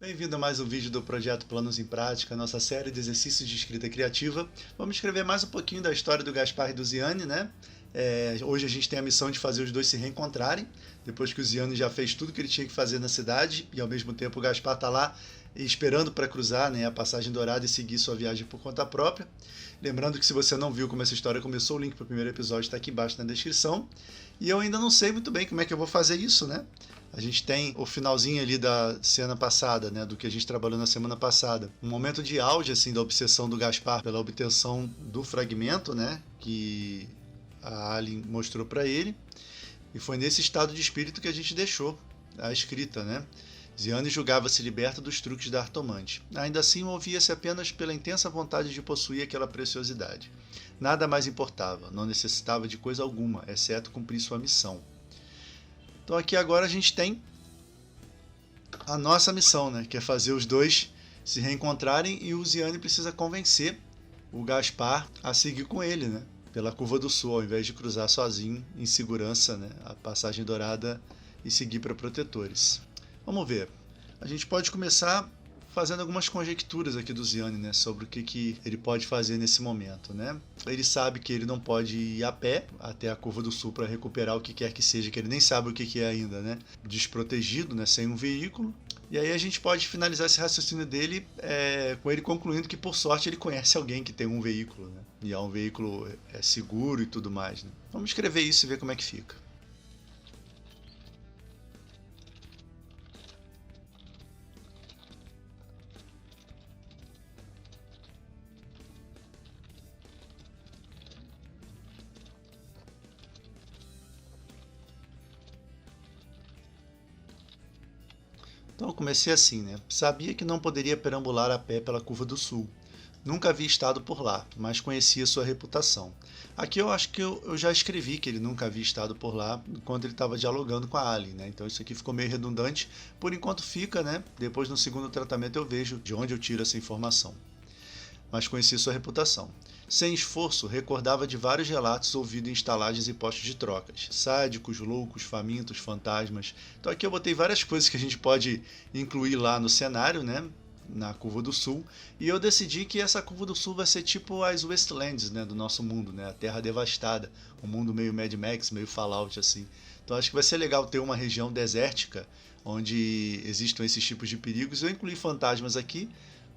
Bem-vindo a mais um vídeo do projeto Planos em Prática, nossa série de exercícios de escrita criativa. Vamos escrever mais um pouquinho da história do Gaspar e do Ziane, né? Hoje a gente tem a missão de fazer os dois se reencontrarem, depois que o Ziane já fez tudo que ele tinha que fazer na cidade, e ao mesmo tempo o Gaspar está lá esperando para cruzar, né, a passagem dourada e seguir sua viagem por conta própria. Lembrando que se você não viu como essa história começou, o link para o primeiro episódio está aqui embaixo na descrição. E eu ainda não sei muito bem como é que eu vou fazer isso, né? A gente tem o finalzinho ali da cena passada, né, do que a gente trabalhou na semana passada. Um momento de auge assim da obsessão do Gaspar pela obtenção do fragmento, né, que a Alien mostrou para ele. E foi nesse estado de espírito que a gente deixou a escrita, né? Ziane julgava-se liberta dos truques da Artomante. Ainda assim, movia-se apenas pela intensa vontade de possuir aquela preciosidade. Nada mais importava, não necessitava de coisa alguma, exceto cumprir sua missão. Então aqui agora a gente tem a nossa missão, né? Que é fazer os dois se reencontrarem e o Ziane precisa convencer o Gaspar a seguir com ele, né? Pela curva do sul, ao invés de cruzar sozinho, em segurança, né? A passagem dourada e seguir para Protetores. Vamos ver. A gente pode começar fazendo algumas conjecturas aqui do Ziane, né, sobre o que ele pode fazer nesse momento, né? Ele sabe que ele não pode ir a pé até a curva do sul para recuperar o que quer que seja, que ele nem sabe o que é ainda, né? Desprotegido, né, sem um veículo. E aí a gente pode finalizar esse raciocínio dele com ele concluindo que, por sorte, ele conhece alguém que tem um veículo, né? E é um veículo seguro e tudo mais, né? Vamos escrever isso e ver como é que fica. Então eu comecei assim, né? Sabia que não poderia perambular a pé pela Curva do Sul. Nunca havia estado por lá, mas conhecia sua reputação. Aqui eu acho que eu já escrevi que ele nunca havia estado por lá quando ele estava dialogando com a Alien, né? Então isso aqui ficou meio redundante. Por enquanto fica, né? Depois no segundo tratamento eu vejo de onde eu tiro essa informação. Mas conhecia sua reputação. Sem esforço, recordava de vários relatos ouvidos em estalagens e postos de trocas. Sádicos, loucos, famintos, fantasmas. Então aqui eu botei várias coisas que a gente pode incluir lá no cenário, né? Na Curva do Sul. E eu decidi que essa Curva do Sul vai ser tipo as Wastelands, né? Do nosso mundo, né? A Terra Devastada. Um mundo meio Mad Max, meio Fallout, assim. Então acho que vai ser legal ter uma região desértica onde existam esses tipos de perigos. Eu incluí fantasmas aqui,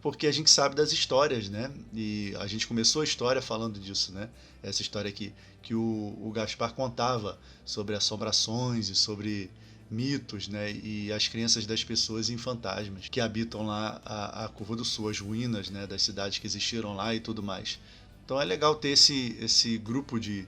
porque a gente sabe das histórias, né? E a gente começou a história falando disso, né? Essa história aqui que o Gaspar contava sobre assombrações e sobre mitos, né? E as crenças das pessoas em fantasmas que habitam lá a Curva do Sul, as ruínas, né? Das cidades que existiram lá e tudo mais. Então é legal ter esse grupo de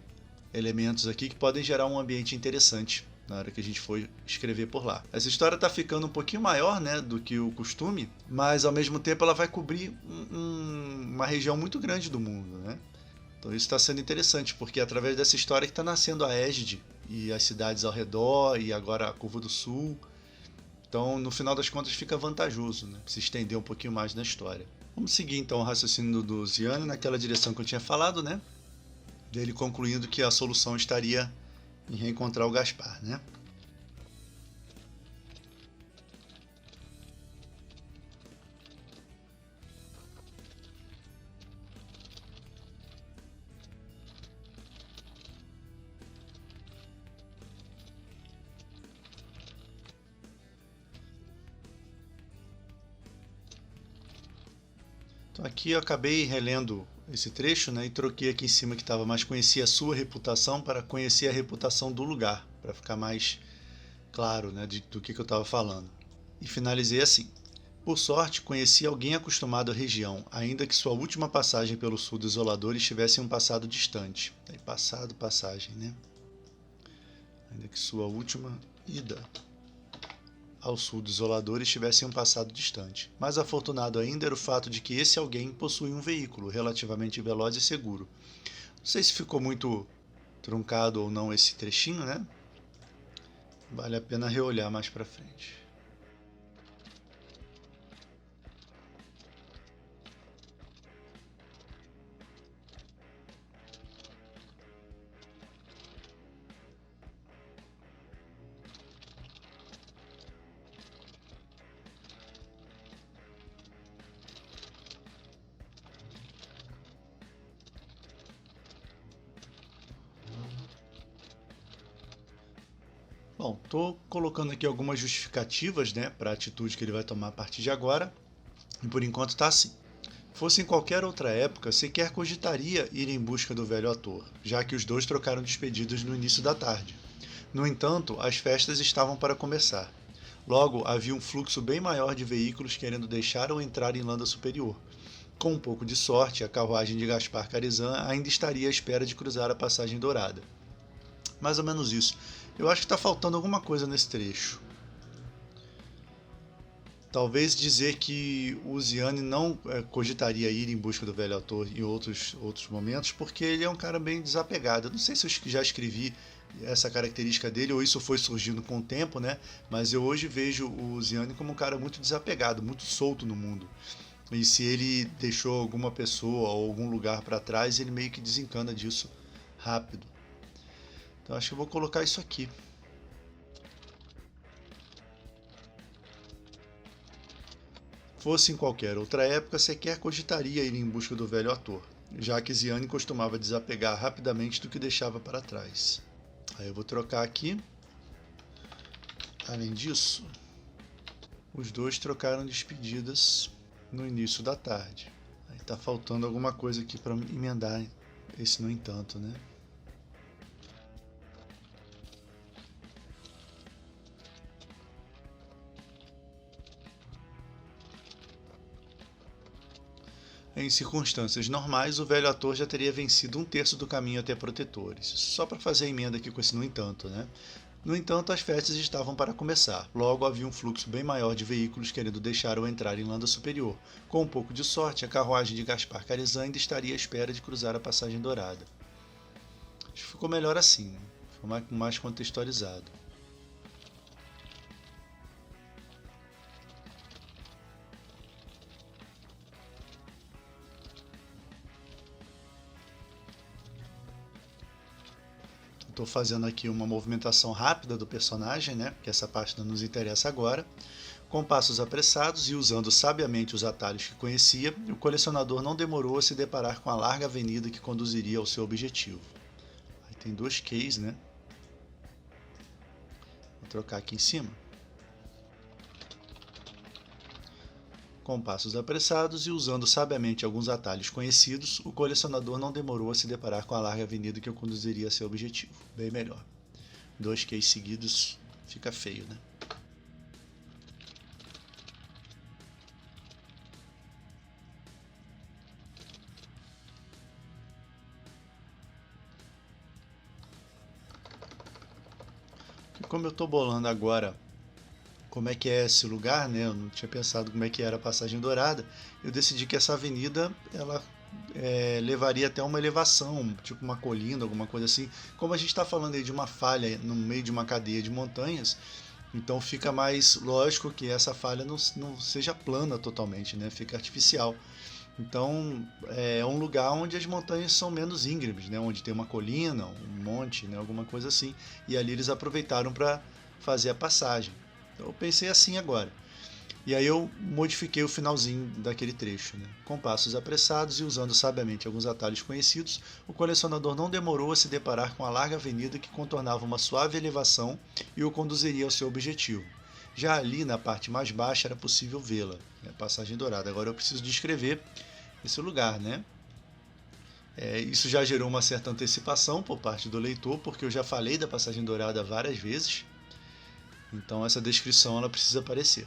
elementos aqui que podem gerar um ambiente interessante na hora que a gente for escrever por lá. Essa história está ficando um pouquinho maior, né, do que o costume, mas ao mesmo tempo ela vai cobrir uma região muito grande do mundo, né? Então isso está sendo interessante, porque é através dessa história que está nascendo a Égide e as cidades ao redor e agora a Curva do Sul. Então, no final das contas, fica vantajoso, né, se estender um pouquinho mais na história. Vamos seguir então o raciocínio do Ziane naquela direção que eu tinha falado, né? Dele concluindo que a solução estaria em reencontrar o Gaspar, né? Então aqui eu acabei relendo esse trecho, né, e troquei aqui em cima que estava mais conhecia a sua reputação para conhecer a reputação do lugar, para ficar mais claro, né, do que eu estava falando. E finalizei assim. Por sorte, conheci alguém acostumado à região, ainda que sua última passagem pelo sul desolador estivesse em um passado distante. Aí, passado, passagem, né? Ainda que sua última ida ao sul desolador estivesse em um passado distante. Mais afortunado ainda era o fato de que esse alguém possuía um veículo relativamente veloz e seguro. Não sei se ficou muito truncado ou não esse trechinho, né? Vale a pena reolhar mais para frente. Bom, estou colocando aqui algumas justificativas, né, para a atitude que ele vai tomar a partir de agora, e por enquanto está assim. Fosse em qualquer outra época, sequer cogitaria ir em busca do velho ator, já que os dois trocaram despedidas no início da tarde. No entanto, as festas estavam para começar. Logo, havia um fluxo bem maior de veículos querendo deixar ou entrar em Landa Superior. Com um pouco de sorte, a carruagem de Gaspar Carizan ainda estaria à espera de cruzar a Passagem Dourada. Mais ou menos isso. Eu acho que está faltando alguma coisa nesse trecho. Talvez dizer que o Ziane não cogitaria ir em busca do velho ator em outros momentos, porque ele é um cara bem desapegado. Eu não sei se eu já escrevi essa característica dele ou isso foi surgindo com o tempo, né? Mas eu hoje vejo o Ziane como um cara muito desapegado, muito solto no mundo. E se ele deixou alguma pessoa ou algum lugar para trás, ele meio que desencana disso rápido. Então acho que eu vou colocar isso aqui. Fosse em qualquer outra época, sequer cogitaria ir em busca do velho ator, já que Ziane costumava desapegar rapidamente do que deixava para trás. Aí eu vou trocar aqui. Além disso, os dois trocaram despedidas no início da tarde. Aí tá faltando alguma coisa aqui para emendar esse no entanto, né? Em circunstâncias normais, o velho ator já teria vencido um terço do caminho até Protetores. Só para fazer a emenda aqui com esse no entanto, né? No entanto, as festas estavam para começar. Logo havia um fluxo bem maior de veículos querendo deixar ou entrar em Landa Superior. Com um pouco de sorte, a carruagem de Gaspar Carizan ainda estaria à espera de cruzar a Passagem Dourada. Acho que ficou melhor assim, né? Ficou mais contextualizado. Estou fazendo aqui uma movimentação rápida do personagem, né? Que essa parte não nos interessa agora. Com passos apressados e usando sabiamente os atalhos que conhecia, o colecionador não demorou a se deparar com a larga avenida que conduziria ao seu objetivo. Aí tem dois keys, né? Vou trocar aqui em cima. Com passos apressados e usando sabiamente alguns atalhos conhecidos, o colecionador não demorou a se deparar com a larga avenida que o conduziria a seu objetivo. Bem melhor. Dois keys seguidos fica feio, né? E como eu estou bolando agora como é que é esse lugar, né? Eu não tinha pensado como é que era a Passagem Dourada. Eu decidi que essa avenida ela levaria até uma elevação, tipo uma colina, alguma coisa assim. Como a gente está falando aí de uma falha no meio de uma cadeia de montanhas, então fica mais lógico que essa falha não seja plana totalmente, né? Fica artificial. Então é um lugar onde as montanhas são menos íngremes, né? Onde tem uma colina, um monte, né? Alguma coisa assim. E ali eles aproveitaram para fazer a passagem. Então eu pensei assim agora. E aí eu modifiquei o finalzinho daquele trecho. Né? Com passos apressados e usando sabiamente alguns atalhos conhecidos, o colecionador não demorou a se deparar com a larga avenida que contornava uma suave elevação e o conduziria ao seu objetivo. Já ali, na parte mais baixa, era possível vê-la, né? Passagem Dourada. Agora eu preciso descrever esse lugar, né? Isso já gerou uma certa antecipação por parte do leitor, porque eu já falei da Passagem Dourada várias vezes, então essa descrição ela precisa aparecer.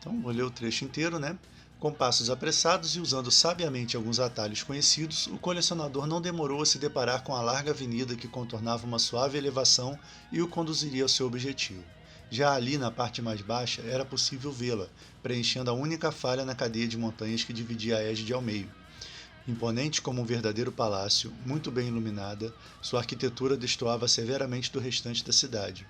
Então, vou ler o trecho inteiro, né? Com passos apressados e usando sabiamente alguns atalhos conhecidos, o colecionador não demorou a se deparar com a larga avenida que contornava uma suave elevação e o conduziria ao seu objetivo. Já ali, na parte mais baixa, era possível vê-la, preenchendo a única falha na cadeia de montanhas que dividia a Égide ao meio. Imponente como um verdadeiro palácio, muito bem iluminada, sua arquitetura destoava severamente do restante da cidade.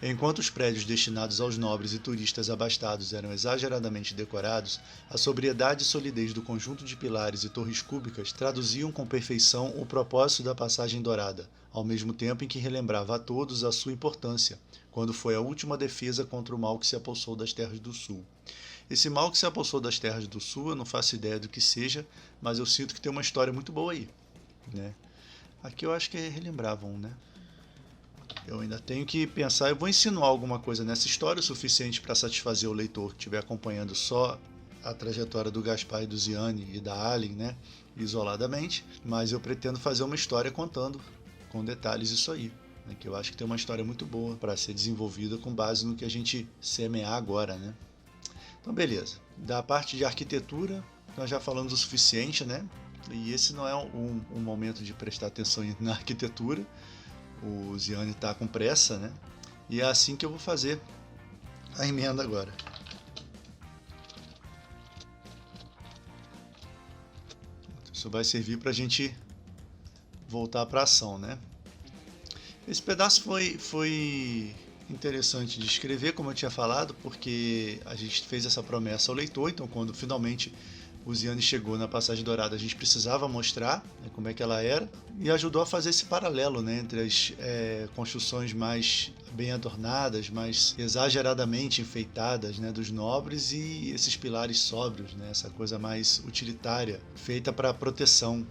Enquanto os prédios destinados aos nobres e turistas abastados eram exageradamente decorados, a sobriedade e solidez do conjunto de pilares e torres cúbicas traduziam com perfeição o propósito da passagem dourada, ao mesmo tempo em que relembrava a todos a sua importância, quando foi a última defesa contra o mal que se apossou das terras do sul. Esse mal que se apossou das terras do sul, eu não faço ideia do que seja, mas eu sinto que tem uma história muito boa aí, né? Aqui eu acho que relembravam, né? Eu ainda tenho que pensar, eu vou insinuar alguma coisa nessa história o suficiente para satisfazer o leitor que estiver acompanhando só a trajetória do Gaspar e do Ziane e da Alien, né, isoladamente, mas eu pretendo fazer uma história contando com detalhes isso aí, né, que eu acho que tem uma história muito boa para ser desenvolvida com base no que a gente semear agora, né. Então beleza, da parte de arquitetura nós já falamos o suficiente, né, e esse não é um momento de prestar atenção na arquitetura. O Ziane está com pressa, né? E é assim que eu vou fazer a emenda agora. Isso vai servir para a gente voltar para a ação, né? Esse pedaço foi interessante de escrever, como eu tinha falado, porque a gente fez essa promessa ao leitor, então quando finalmente o Ziane chegou na Passagem Dourada, a gente precisava mostrar, né, como é que ela era, e ajudou a fazer esse paralelo, né, entre as construções mais bem adornadas, mais exageradamente enfeitadas, né, dos nobres e esses pilares sóbrios, né, essa coisa mais utilitária, feita para proteção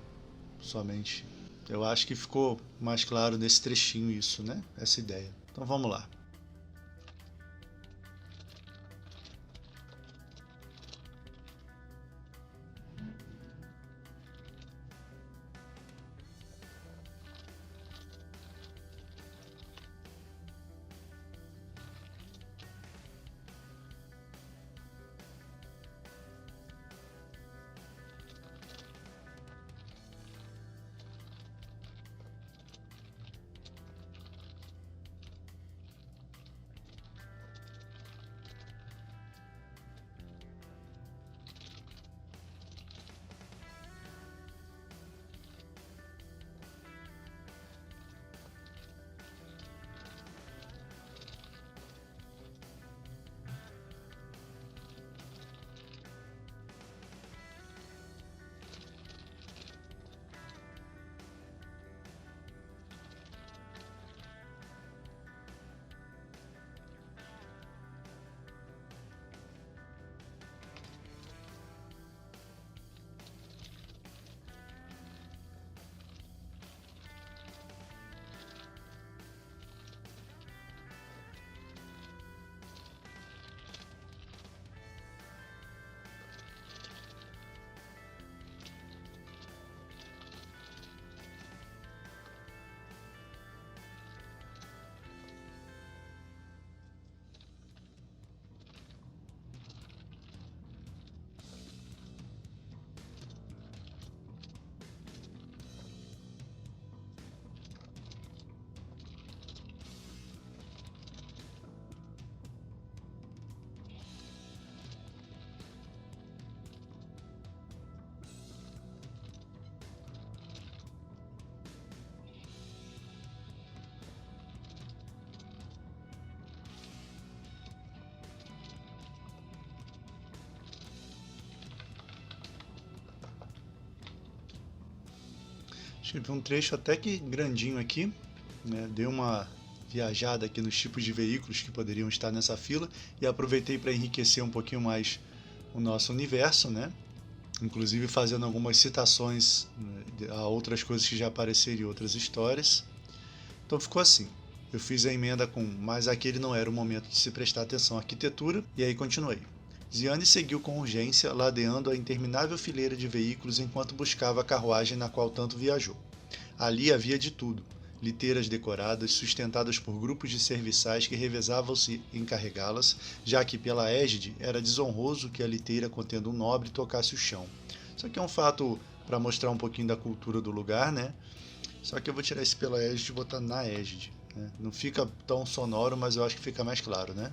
somente. Eu acho que ficou mais claro nesse trechinho isso, né, essa ideia. Então vamos lá. Escrevi um trecho até que grandinho aqui, né? Dei uma viajada aqui nos tipos de veículos que poderiam estar nessa fila e aproveitei para enriquecer um pouquinho mais o nosso universo, né? Inclusive fazendo algumas citações, né, a outras coisas que já apareceram em outras histórias. Então ficou assim. Eu fiz a emenda com mas aquele não era o momento de se prestar atenção à arquitetura, e aí continuei. Ziane seguiu com urgência, ladeando a interminável fileira de veículos enquanto buscava a carruagem na qual tanto viajou. Ali havia de tudo. liteiras decoradas, sustentadas por grupos de serviçais que revezavam-se em carregá-las, já que pela égide era desonroso que a liteira contendo um nobre tocasse o chão. Isso aqui é um fato para mostrar um pouquinho da cultura do lugar, né? Só que eu vou tirar esse pela égide e botar na égide, né? Não fica tão sonoro, mas eu acho que fica mais claro, né?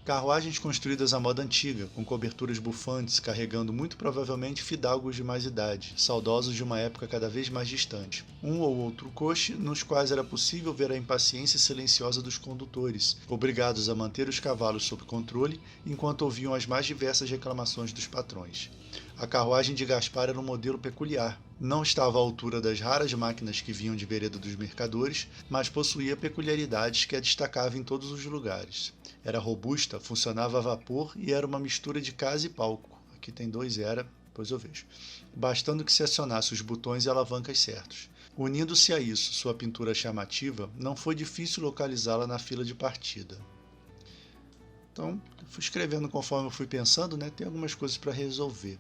Carruagens construídas à moda antiga, com coberturas bufantes, carregando muito provavelmente fidalgos de mais idade, saudosos de uma época cada vez mais distante. Um ou outro coche, nos quais era possível ver a impaciência silenciosa dos condutores, obrigados a manter os cavalos sob controle, enquanto ouviam as mais diversas reclamações dos patrões. A carruagem de Gaspar era um modelo peculiar. Não estava à altura das raras máquinas que vinham de vereda dos mercadores, mas possuía peculiaridades que a destacavam em todos os lugares. Era robusta, funcionava a vapor e era uma mistura de casa e palco. Aqui tem dois era, depois eu vejo. Bastando que se acionasse os botões e alavancas certos. Unindo-se a isso, sua pintura chamativa, não foi difícil localizá-la na fila de partida. Então, fui escrevendo conforme eu fui pensando, né? Tem algumas coisas para resolver.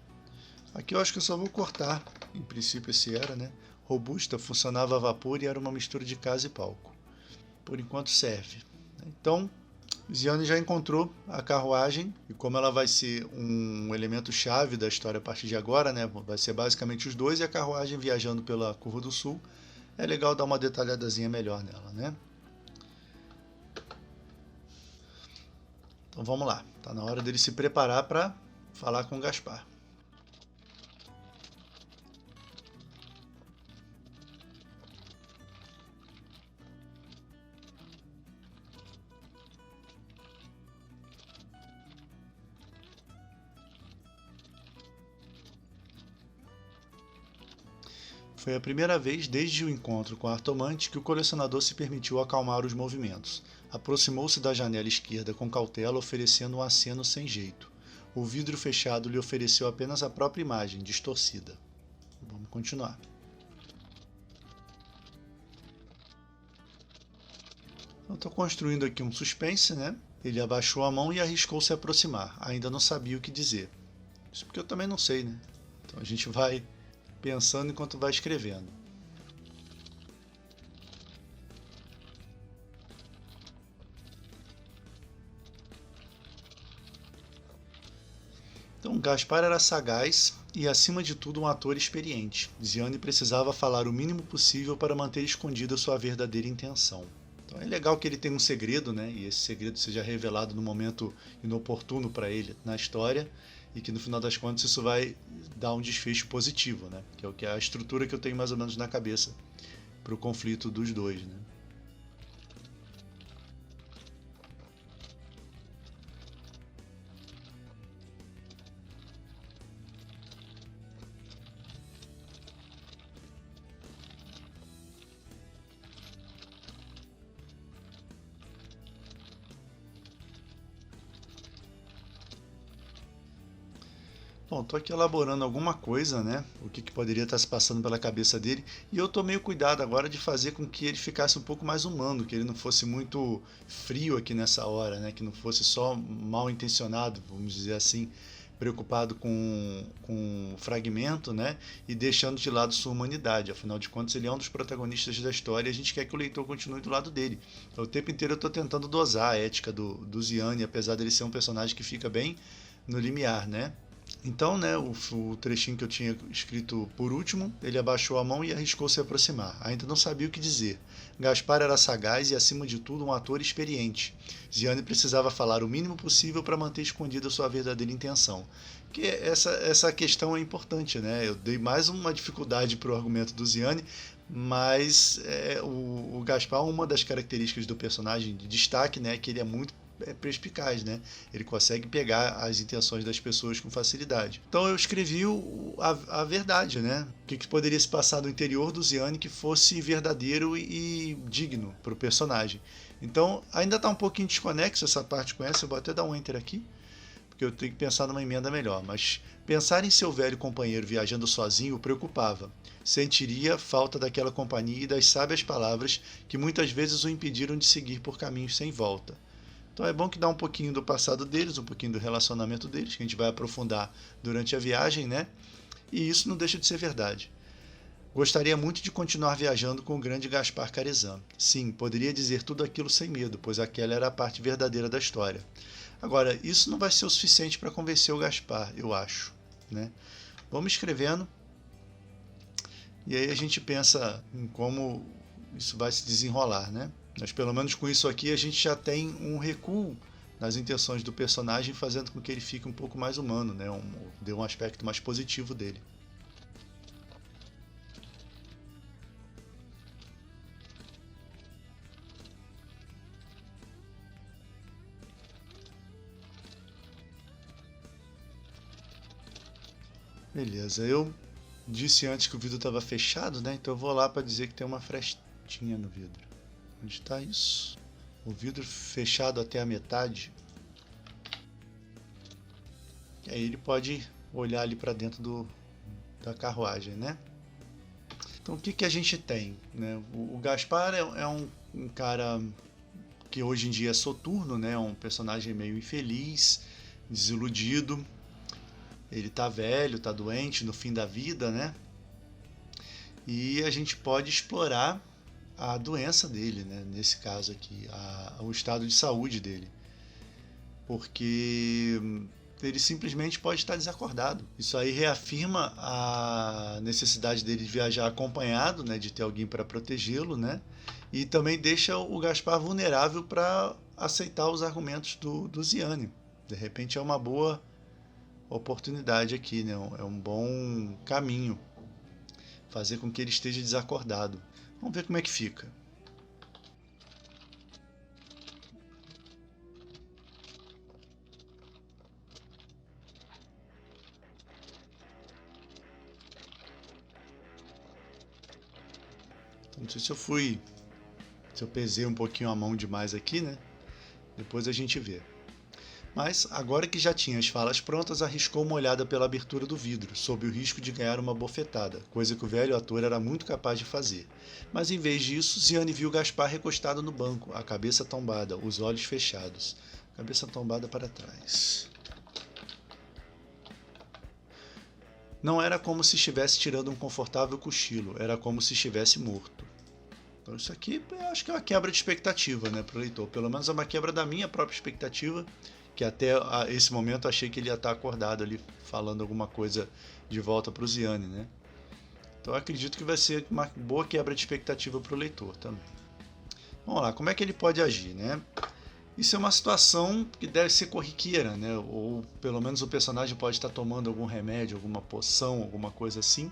Aqui eu acho que eu só vou cortar, em princípio esse era, né? Robusta, funcionava a vapor e era uma mistura de casa e palco. Por enquanto serve. Então, Ziane já encontrou a carruagem e como ela vai ser um elemento chave da história a partir de agora, né? Vai ser basicamente os dois e a carruagem viajando pela Curva do Sul. É legal dar uma detalhadazinha melhor nela, né? Então vamos lá. Tá na hora dele se preparar para falar com o Gaspar. Foi a primeira vez desde o encontro com a Artomante que o colecionador se permitiu acalmar os movimentos. Aproximou-se da janela esquerda com cautela, oferecendo um aceno sem jeito. O vidro fechado lhe ofereceu apenas a própria imagem, distorcida. Vamos continuar. Eu estou construindo aqui um suspense, né? Ele abaixou a mão e arriscou se aproximar. Ainda não sabia o que dizer. Isso porque eu também não sei, né? Então a gente vai pensando enquanto vai escrevendo. Então, Gaspar era sagaz e, acima de tudo, um ator experiente. Ziane precisava falar o mínimo possível para manter escondida sua verdadeira intenção. Então, é legal que ele tenha um segredo, né? E esse segredo seja revelado no momento inoportuno para ele na história e que no final das contas isso vai dar um desfecho positivo, né? Que é o que é a estrutura que eu tenho mais ou menos na cabeça para o conflito dos dois, né? Bom, tô aqui elaborando alguma coisa, né? O que, que poderia estar se passando pela cabeça dele. E eu tomei o cuidado agora de fazer com que ele ficasse um pouco mais humano, que ele não fosse muito frio aqui nessa hora, né? Que não fosse só mal intencionado, vamos dizer assim, preocupado com o fragmento, né? E deixando de lado sua humanidade. Afinal de contas, ele é um dos protagonistas da história e a gente quer que o leitor continue do lado dele. Então, o tempo inteiro eu estou tentando dosar a ética do Ziane, apesar dele ser um personagem que fica bem no limiar, né? Então, né, o trechinho que eu tinha escrito por último, ele abaixou a mão e arriscou se aproximar. Ainda não sabia o que dizer. Gaspar era sagaz e, acima de tudo, um ator experiente. Ziane precisava falar o mínimo possível para manter escondida sua verdadeira intenção. Que essa questão é importante, né? Eu dei mais uma dificuldade para o argumento do Ziane, mas o Gaspar, uma das características do personagem de destaque, né, é que ele é muito perspicaz, né? Ele consegue pegar as intenções das pessoas com facilidade. Então eu escrevi a verdade, né? O que poderia se passar no interior do Ziane que fosse verdadeiro e digno para o personagem. Então ainda está um pouquinho desconexo essa parte com essa, eu vou até dar um enter aqui, porque eu tenho que pensar numa emenda melhor, mas pensar em seu velho companheiro viajando sozinho o preocupava. Sentiria falta daquela companhia e das sábias palavras que muitas vezes o impediram de seguir por caminhos sem volta. Então é bom que dá um pouquinho do passado deles, um pouquinho do relacionamento deles, que a gente vai aprofundar durante a viagem, né? E isso não deixa de ser verdade. Gostaria muito de continuar viajando com o grande Gaspar Carizan. Sim, poderia dizer tudo aquilo sem medo, pois aquela era a parte verdadeira da história. Agora, isso não vai ser o suficiente para convencer o Gaspar, eu acho, né? Vamos escrevendo e aí a gente pensa em como isso vai se desenrolar, né? Mas pelo menos com isso aqui a gente já tem um recuo nas intenções do personagem, fazendo com que ele fique um pouco mais humano, né? Dê um aspecto mais positivo dele. Beleza, eu disse antes que o vidro estava fechado, né? Então eu vou lá para dizer que tem uma frestinha no vidro. Onde está isso? O vidro fechado até a metade. E aí ele pode olhar ali para dentro da carruagem, né? Então o que, que a gente tem? Né? O Gaspar é um cara que hoje em dia é soturno, né? Um personagem meio infeliz, desiludido. Ele tá velho, tá doente, no fim da vida, né? E a gente pode explorar a doença dele, né? Nesse caso aqui, o estado de saúde dele. Porque ele simplesmente pode estar desacordado. Isso aí reafirma a necessidade dele de viajar acompanhado, né? De ter alguém para protegê-lo, né? E também deixa o Gaspar vulnerável para aceitar os argumentos do Ziane. De repente é uma boa oportunidade aqui, né? É um bom caminho fazer com que ele esteja desacordado. Vamos ver como é que fica. Então, não sei se eu pesei um pouquinho a mão demais aqui, né? Depois a gente vê. Mas, agora que já tinha as falas prontas, arriscou uma olhada pela abertura do vidro, sob o risco de ganhar uma bofetada, coisa que o velho ator era muito capaz de fazer. Mas em vez disso, Ziane viu Gaspar recostado no banco, a cabeça tombada, os olhos fechados. Cabeça tombada para trás. Não era como se estivesse tirando um confortável cochilo, era como se estivesse morto. Então isso aqui eu acho que é uma quebra de expectativa, né, para o leitor. Pelo menos é uma quebra da minha própria expectativa, que até esse momento achei que ele ia estar acordado ali falando alguma coisa de volta para o Ziane, né? Então eu acredito que vai ser uma boa quebra de expectativa para o leitor também. Vamos lá, como é que ele pode agir, né? Isso é uma situação que deve ser corriqueira, né? Ou pelo menos o personagem pode estar tomando algum remédio, alguma poção, alguma coisa assim,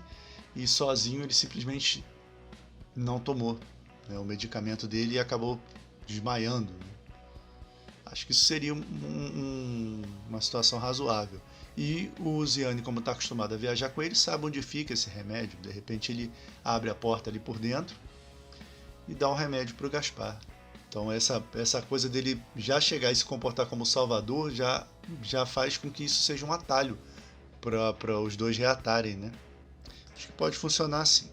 e sozinho ele simplesmente não tomou, né, o medicamento dele e acabou desmaiando. Né? Acho que isso seria uma situação razoável. E o Ziane, como está acostumado a viajar com ele, sabe onde fica esse remédio. De repente ele abre a porta ali por dentro e dá um remédio para o Gaspar. Então essa coisa dele já chegar e se comportar como salvador já faz com que isso seja um atalho para os dois reatarem, né? Acho que pode funcionar assim.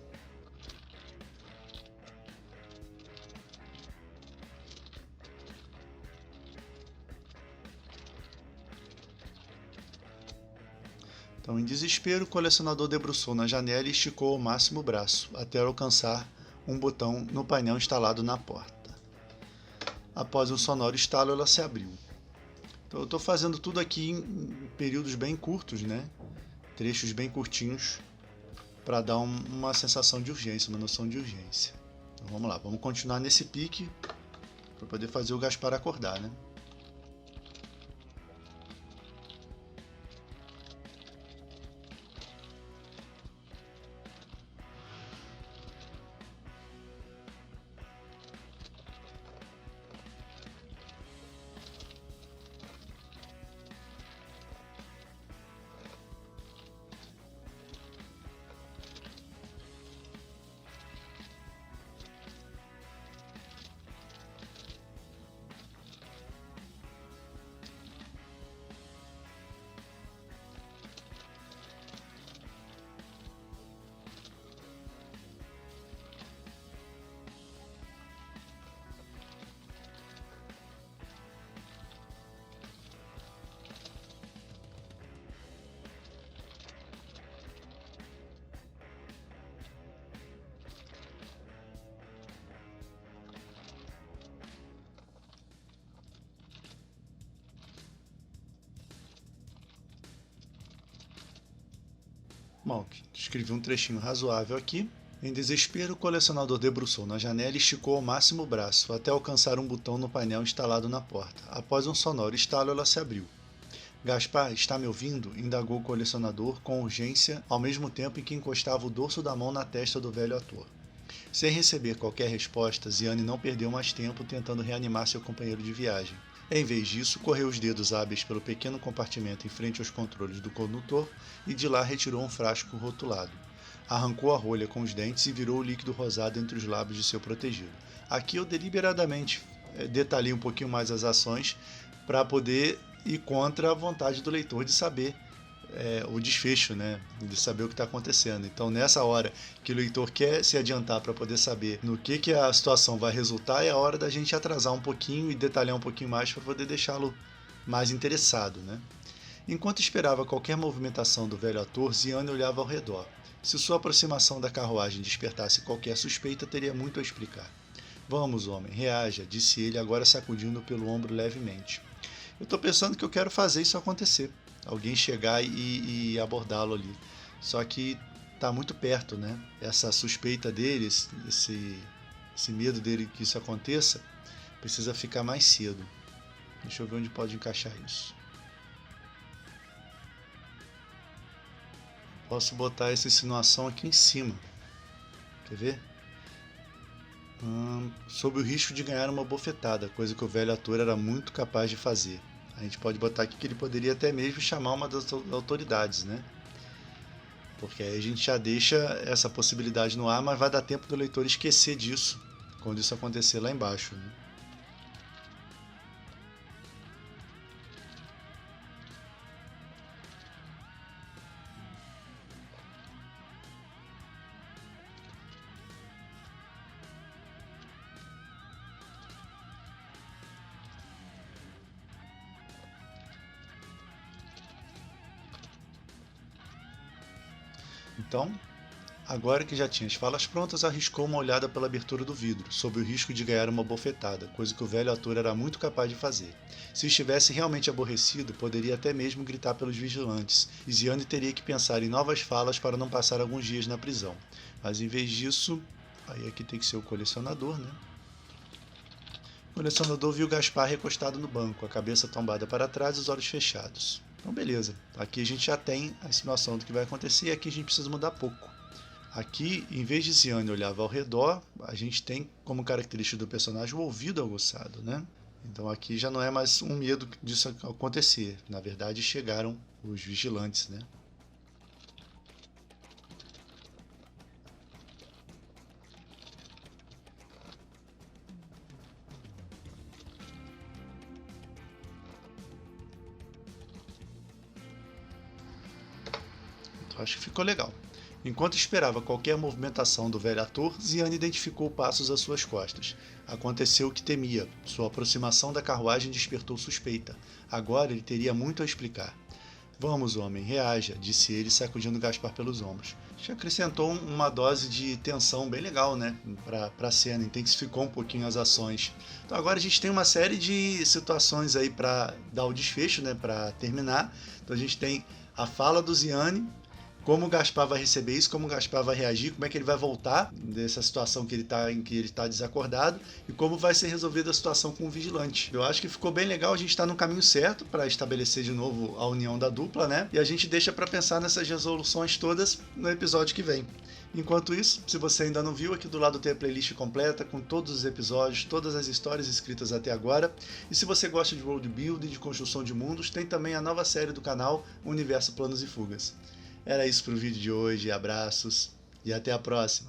Então, em desespero, o colecionador debruçou na janela e esticou ao máximo o braço, até alcançar um botão no painel instalado na porta. Após um sonoro estalo, ela se abriu. Então, eu estou fazendo tudo aqui em períodos bem curtos, né? Trechos bem curtinhos, para dar uma sensação de urgência, uma noção de urgência. Então, vamos lá, vamos continuar nesse pique para poder fazer o Gaspar acordar, né? Bom, escrevi um trechinho razoável aqui. Em desespero, o colecionador debruçou na janela e esticou ao máximo o braço, até alcançar um botão no painel instalado na porta. Após um sonoro estalo, ela se abriu. Gaspar, está me ouvindo? Indagou o colecionador com urgência, ao mesmo tempo em que encostava o dorso da mão na testa do velho ator. Sem receber qualquer resposta, Ziane não perdeu mais tempo tentando reanimar seu companheiro de viagem. Em vez disso, correu os dedos hábeis pelo pequeno compartimento em frente aos controles do condutor e de lá retirou um frasco rotulado. Arrancou a rolha com os dentes e virou o líquido rosado entre os lábios de seu protegido. Aqui eu deliberadamente detalhei um pouquinho mais as ações para poder ir contra a vontade do leitor de saber o desfecho, né? De saber o que está acontecendo. Então, nessa hora que o leitor quer se adiantar para poder saber no que a situação vai resultar, é a hora da gente atrasar um pouquinho e detalhar um pouquinho mais para poder deixá-lo mais interessado, né? Enquanto esperava qualquer movimentação do velho ator, Ziane olhava ao redor. Se sua aproximação da carruagem despertasse qualquer suspeita, teria muito a explicar. Vamos, homem, reaja, disse ele, agora sacudindo pelo ombro levemente. Eu estou pensando que eu quero fazer isso acontecer. Alguém chegar e abordá-lo ali. Só que está muito perto, né? Essa suspeita dele, esse medo dele que isso aconteça, precisa ficar mais cedo. Deixa eu ver onde pode encaixar isso. Posso botar essa insinuação aqui em cima. Quer ver? Sob o risco de ganhar uma bofetada, coisa que o velho ator era muito capaz de fazer. A gente pode botar aqui que ele poderia até mesmo chamar uma das autoridades, né? Porque aí a gente já deixa essa possibilidade no ar, mas vai dar tempo do leitor esquecer disso quando isso acontecer lá embaixo, né? Então, agora que já tinha as falas prontas, arriscou uma olhada pela abertura do vidro, sob o risco de ganhar uma bofetada, coisa que o velho ator era muito capaz de fazer. Se estivesse realmente aborrecido, poderia até mesmo gritar pelos vigilantes, e Ziane teria que pensar em novas falas para não passar alguns dias na prisão. Mas em vez disso, aí aqui tem que ser o colecionador, né? O colecionador viu Gaspar recostado no banco, a cabeça tombada para trás e os olhos fechados. Então beleza, aqui a gente já tem a insinuação do que vai acontecer e aqui a gente precisa mudar pouco. Aqui, em vez de Ziane olhava ao redor, a gente tem como característica do personagem o ouvido aguçado, né? Então aqui já não é mais um medo disso acontecer. Na verdade, chegaram os vigilantes, né? Então acho que ficou legal. Enquanto esperava qualquer movimentação do velho ator, Ziane identificou passos às suas costas. Aconteceu o que temia. Sua aproximação da carruagem despertou suspeita. Agora ele teria muito a explicar. Vamos, homem, reaja, disse ele, sacudindo Gaspar pelos ombros. Já acrescentou uma dose de tensão bem legal, né, para a cena, intensificou um pouquinho as ações. Então agora a gente tem uma série de situações aí para dar o desfecho, né, para terminar. Então a gente tem a fala do Ziane, como o Gaspar vai receber isso, como o Gaspar vai reagir, como é que ele vai voltar dessa situação que em que ele está desacordado e como vai ser resolvida a situação com o vigilante. Eu acho que ficou bem legal, a gente está no caminho certo para estabelecer de novo a união da dupla, né? E a gente deixa para pensar nessas resoluções todas no episódio que vem. Enquanto isso, se você ainda não viu, aqui do lado tem a playlist completa com todos os episódios, todas as histórias escritas até agora. E se você gosta de world building, de construção de mundos, tem também a nova série do canal Universo Planos e Fugas. Era isso para o vídeo de hoje, abraços e até a próxima!